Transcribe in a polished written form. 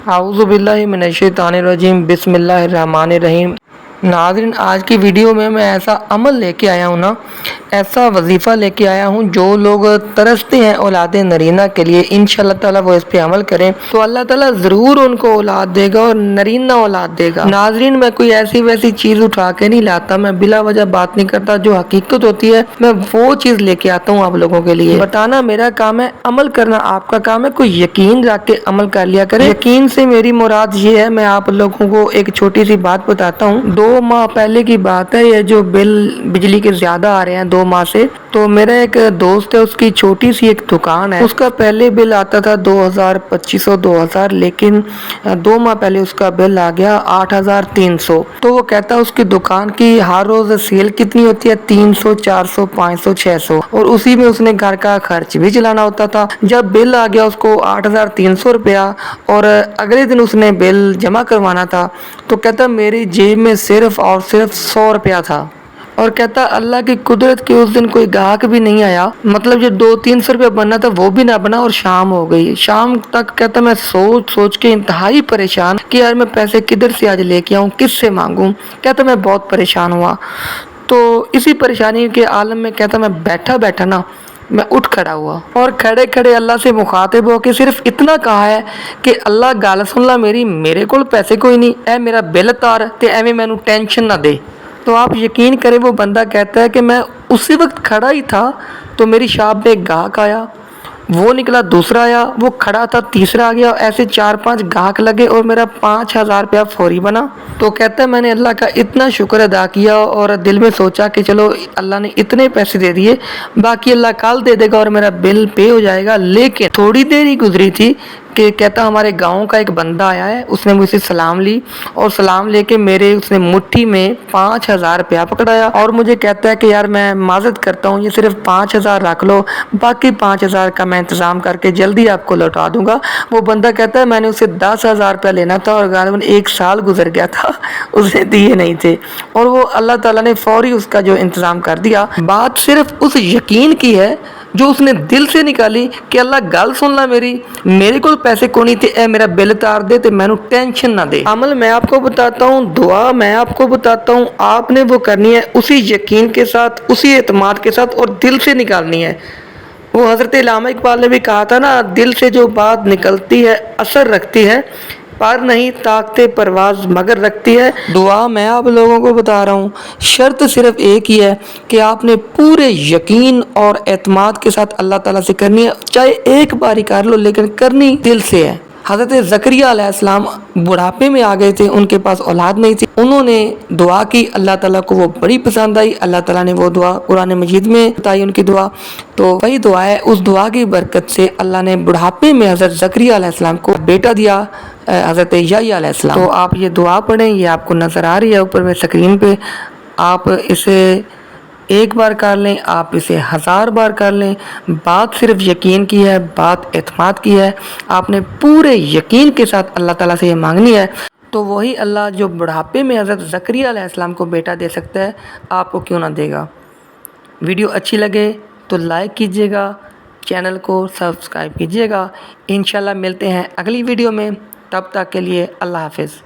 اعوذ باللہ من الشیطان الرجیم، بسم اللہ الرحمن الرحیم۔ ناظرین، آج کی ویڈیو میں ایسا عمل لے کے آیا ہوں ایسا وظیفہ لے کے آیا ہوں جو لوگ ترستے ہیں اولاد نرینہ کے لیے، انشاءاللہ تعالیٰ وہ اس پہ عمل کریں تو اللہ تعالیٰ ضرور ان کو اولاد دے گا اور نرینہ اولاد دے گا۔ ناظرین، میں کوئی ایسی ویسی چیز اٹھا کے نہیں لاتا، میں بلا وجہ بات نہیں کرتا، جو حقیقت ہوتی ہے میں وہ چیز لے کے آتا ہوں آپ لوگوں کے لیے۔ بتانا میرا کام ہے، عمل کرنا آپ کا کام ہے۔ کوئی یقین رکھ کے عمل کر لیا کرے۔ یقین سے میری مراد یہ ہے، میں آپ لوگوں کو ایک چھوٹی سی بات بتاتا ہوں۔ 2 ماہ پہلے کی بات ہے، یہ جو بل بجلی کے زیادہ آ رہے ہیں 2 ماہ سے، تو میرا ایک دوست ہے، اس کی چھوٹی سی ایک دکان ہے، اس کا پہلے بل آتا تھا 2500 لیکن 2 ماہ پہلے اس کا بل آ گیا 8300۔ تو وہ کہتا ہے اس کی دکان کی ہر روز سیل کتنی ہوتی ہے، 300 400 500 600، اور اسی میں اس نے گھر کا خرچ بھی چلانا ہوتا تھا۔ جب بل آ گیا اس کو 8300 روپیہ اور اگلے دن اس نے بل جمع کروانا تھا، تو کہتا میری جیب میں صرف اور صرف 100 روپیہ تھا، اور کہتا اللہ کی قدرت کے اس دن کوئی گاہک بھی نہیں آیا، مطلب جو 200-300 روپیہ بننا تھا وہ بھی نہ بنا، اور شام ہو گئی۔ شام تک کہتا میں سوچ کے انتہائی پریشان کہ یار میں پیسے کدھر سے آج لے کے آؤں، کس سے مانگوں۔ کہتا میں بہت پریشان ہوا، تو اسی پریشانی کے عالم میں کہتا میں بیٹھا نا میں اٹھ کھڑا ہوا، اور کھڑے اللہ سے مخاطب ہو کے صرف اتنا کہا ہے کہ اللہ گل سن لا میرے کول پیسے کوئی نہیں، اے میرا بل تار تے ایویں مینوں ٹینشن نہ دے۔ تو آپ یقین کریں، وہ بندہ کہتا ہے کہ میں اسی وقت کھڑا ہی تھا تو میری شاپ پہ ایک گاہک آیا، وہ نکلا، دوسرا آیا، وہ کھڑا تھا، تیسرا آ گیا، ایسے 4-5 گاہک لگے اور میرا 5000 روپیہ فوری بنا۔ تو کہتا ہے میں نے اللہ کا اتنا شکر ادا کیا اور دل میں سوچا کہ چلو اللہ نے اتنے پیسے دے دیے، باقی اللہ کل دے دے گا اور میرا بل پے ہو جائے گا۔ لیکن تھوڑی دیر ہی گزری تھی کہ کہتا ہمارے گاؤں کا ایک بندہ آیا ہے، اس نے مجھ سے سلام لی، اور سلام لے کے اس نے مٹھی میں 5000 روپیہ پکڑایا، اور مجھے کہتا ہے کہ یار میں معذرت کرتا ہوں، یہ صرف 5000 رکھ لو، باقی 5000 کا میں انتظام کر کے جلدی آپ کو لوٹا دوں گا۔ وہ بندہ کہتا ہے میں نے اسے 10000 روپیہ لینا تھا اور غالباً 1 سال گزر گیا تھا اس نے دیے نہیں تھے، اور وہ اللہ تعالیٰ نے فوری اس کا جو انتظام کر دیا۔ بات صرف اس یقین کی ہے جو اس نے دل سے نکالی کہ اللہ گل سن لا میرے کو پیسے کو نہیں تھے، اے میرا بل تار دے تے مینوں ٹینشن نہ دے۔ عمل میں آپ کو بتاتا ہوں، دعا میں آپ کو بتاتا ہوں، آپ نے وہ کرنی ہے اسی یقین کے ساتھ، اسی اعتماد کے ساتھ، اور دل سے نکالنی ہے۔ وہ حضرت علامہ اقبال نے بھی کہا تھا نا، دل سے جو بات نکلتی ہے اثر رکھتی ہے، پر نہیں طاقت پرواز مگر رکھتی ہے۔ دعا میں آپ لوگوں کو بتا رہا ہوں، شرط صرف ایک ہی ہے کہ آپ نے پورے یقین اور اعتماد کے ساتھ اللہ تعالیٰ سے کرنی ہے، چاہے ایک بار ہی کر لو لیکن کرنی دل سے ہے۔ حضرت زکریا علیہ السلام بڑھاپے میں آ گئے تھے، ان کے پاس اولاد نہیں تھی، انہوں نے دعا کی، اللہ تعالیٰ کو وہ بڑی پسند آئی، اللہ تعالیٰ نے وہ دعا قرآن مجید میں بتائی ان کی دعا، تو وہی دعا ہے، اس دعا کی برکت سے اللہ نے بڑھاپے میں حضرت زکریا علیہ السلام کو بیٹا دیا، حضرت یحییٰ علیہ السلام۔ تو آپ یہ دعا پڑھیں، یہ آپ کو نظر آ رہی ہے اوپر میں اسکرین پہ، آپ اسے ایک بار کر لیں، آپ اسے 1000 بار کر لیں۔ بات صرف یقین کی ہے، بات اعتماد کی ہے، آپ نے پورے یقین کے ساتھ اللہ تعالیٰ سے یہ مانگنی ہے، تو وہی اللہ جو بڑھاپے میں حضرت زکریا علیہ السلام کو بیٹا دے سکتا ہے، آپ کو کیوں نہ دے گا۔ ویڈیو اچھی لگے تو لائک کیجیے گا، چینل کو سبسکرائب کیجیے گا۔ انشاءاللہ ملتے ہیں اگلی ویڈیو میں، تب تک کے لیے اللہ حافظ۔